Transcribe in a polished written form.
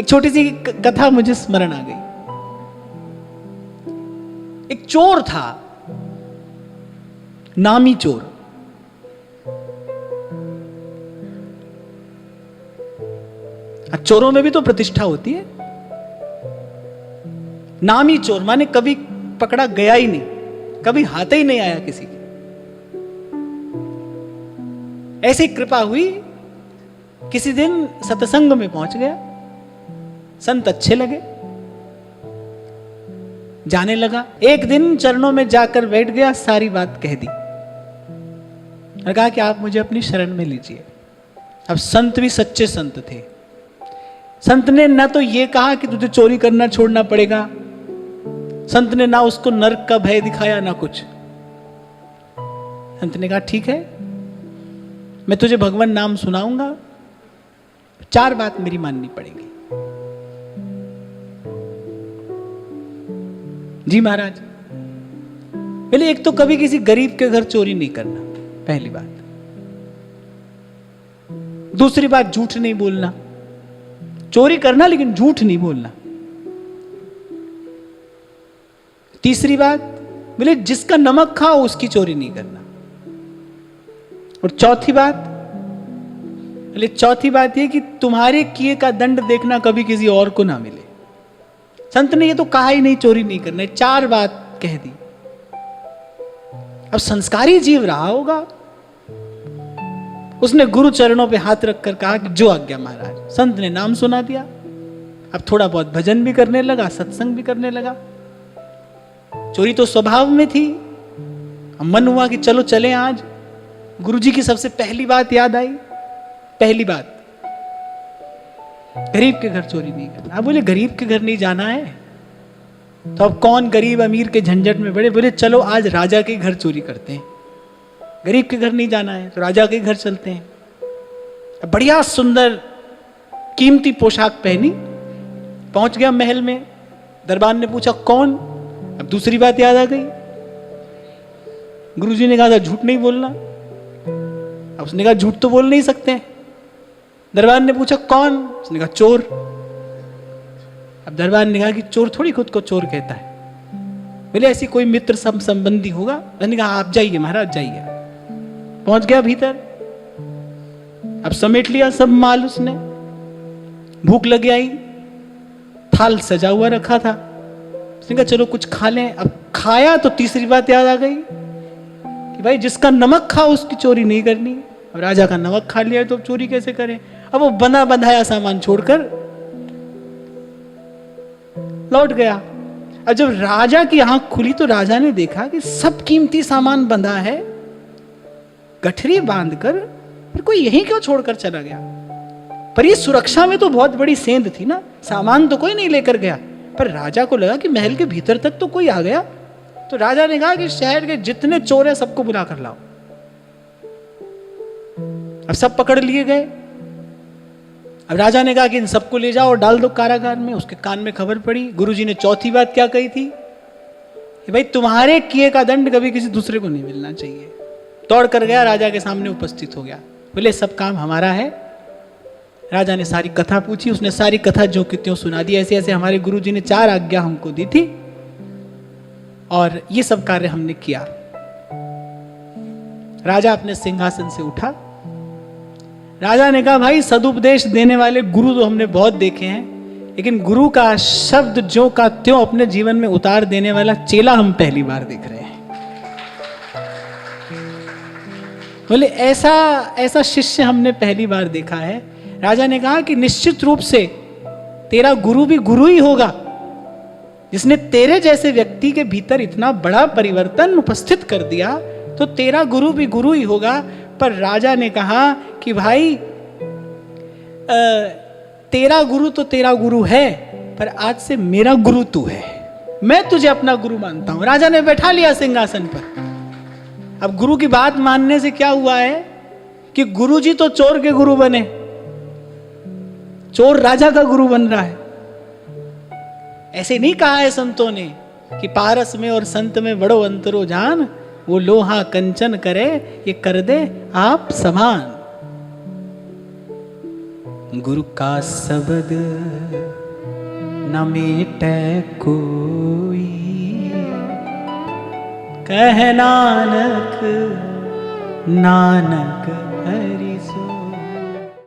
एक छोटी सी कथा मुझे स्मरण आ गई। एक चोर था, नामी चोर। चोरों में भी तो प्रतिष्ठा होती है। नामी चोर माने कभी पकड़ा गया ही नहीं, कभी हाथ ही नहीं आया किसी की। ऐसी कृपा हुई, किसी दिन सत्संग में पहुंच गया, संत अच्छे लगे, जाने लगा। एक दिन चरणों में जाकर बैठ गया, सारी बात कह दी और कहा कि आप मुझे अपनी शरण में लीजिए। अब संत भी सच्चे संत थे। संत ने ना तो ये कहा कि तुझे चोरी करना छोड़ना पड़ेगा, संत ने ना उसको नरक का भय दिखाया ना कुछ। संत ने कहा ठीक है, मैं तुझे भगवान नाम सुनाऊंगा, 4 बात मेरी माननी पड़ेगी। जी महाराज। पहले एक तो कभी किसी गरीब के घर चोरी नहीं करना, पहली बात। दूसरी बात, झूठ नहीं बोलना। चोरी करना लेकिन झूठ नहीं बोलना। तीसरी बात, बोले जिसका नमक खाओ उसकी चोरी नहीं करना। और चौथी बात यह कि तुम्हारे किए का दंड देखना कभी किसी और को ना मिले। संत ने ये तो कहा ही नहीं चोरी नहीं करना, 4 बात कह दी। अब संस्कारी जीव रहा होगा, उसने गुरु चरणों पे हाथ रखकर कहा कि जो आज्ञा महाराज। संत ने नाम सुना दिया। अब थोड़ा बहुत भजन भी करने लगा, सत्संग भी करने लगा। चोरी तो स्वभाव में थी। अब मन हुआ कि चलो चले आज। गुरुजी की सबसे पहली बात याद आई। पहली बात, गरीब के घर चोरी नहीं करना। आप बोले गरीब के घर नहीं जाना है तो अब कौन गरीब अमीर के झंझट में पड़े। बोले चलो आज राजा के घर चोरी करते हैं। गरीब के घर नहीं जाना है तो राजा के घर चलते हैं। बढ़िया सुंदर कीमती पोशाक पहनी, पहुंच गया महल में। दरबार ने पूछा कौन। अब दूसरी बात याद आ गई। गुरुजी ने कहा था झूठ नहीं बोलना। अब उसने कहा झूठ तो बोल नहीं सकते। दरबार ने पूछा कौन। उसने कहा चोर। अब दरबार ने कहा कि चोर थोड़ी खुद को चोर कहता है। बोले ऐसी कोई मित्र संबंधी होगा। उसने कहा आप जाइए महाराज जाइए। पहुंच गया भीतर। अब समेट लिया सब माल उसने। भूख लग आई, थाल सजा हुआ रखा था। उसने कहा चलो कुछ खा लें। अब खाया तो तीसरी बात याद आ गई कि भाई जिसका नमक खाओ उसकी चोरी नहीं करनी। अब राजा का नमक खा लिया तो अब चोरी कैसे करें। अब वो बंधा बंधाया सामान छोड़कर लौट गया। अब जब राजा की आंख खुली तो राजा ने देखा कि सब कीमती सामान बंधा है, गठरी बांधकर, फिर कोई यहीं क्यों छोड़कर चला गया। पर ये सुरक्षा में तो बहुत बड़ी सेंध थी ना, सामान तो कोई नहीं लेकर गया। पर राजा को लगा कि महल के भीतर तक तो कोई आ गया। तो राजा ने कहा कि शहर के जितने चोर हैं सबको बुला कर लाओ। अब सब पकड़ लिए गए। अब राजा ने कहा कि इन सबको ले जाओ और डाल दो कारागार में। उसके कान में खबर पड़ी। गुरुजी ने चौथी बात क्या कही थी कि भाई तुम्हारे किए का दंड कभी किसी दूसरे को नहीं मिलना चाहिए। दौड़ कर गया, राजा के सामने उपस्थित हो गया। बोले सब काम हमारा है। राजा ने सारी कथा पूछी। उसने सारी कथा जो कि त्यों सुना दी। ऐसे ऐसे हमारे गुरुजी ने 4 आज्ञा हमको दी थी और ये सब कार्य हमने किया। राजा अपने सिंहासन से उठा। राजा ने कहा भाई सदुपदेश देने वाले गुरु तो हमने बहुत देखे हैं, लेकिन गुरु का शब्द जो का त्यों अपने जीवन में उतार देने वाला चेला हम पहली बार देख रहे हैं। बोले ऐसा शिष्य हमने पहली बार देखा है। राजा ने कहा कि निश्चित रूप से तेरा गुरु भी गुरु ही होगा, जिसने तेरे जैसे व्यक्ति के भीतर इतना बड़ा परिवर्तन उपस्थित कर दिया, तो तेरा गुरु भी गुरु ही होगा। पर राजा ने कहा कि भाई तेरा गुरु तो तेरा गुरु है, पर आज से मेरा गुरु तू है। मैं तुझे अपना गुरु मानता हूं। राजा ने बैठा लिया सिंहासन पर। अब गुरु की बात मानने से क्या हुआ है कि गुरुजी तो चोर के गुरु बने, चोर राजा का गुरु बन रहा है। ऐसे नहीं कहा है संतों ने कि पारस में और संत में बड़ो अंतरो जान, वो लोहा कंचन करे ये कर दे आप समान। गुरु का शब्द न मेटै कोई, कह नानक नानक हरि सो।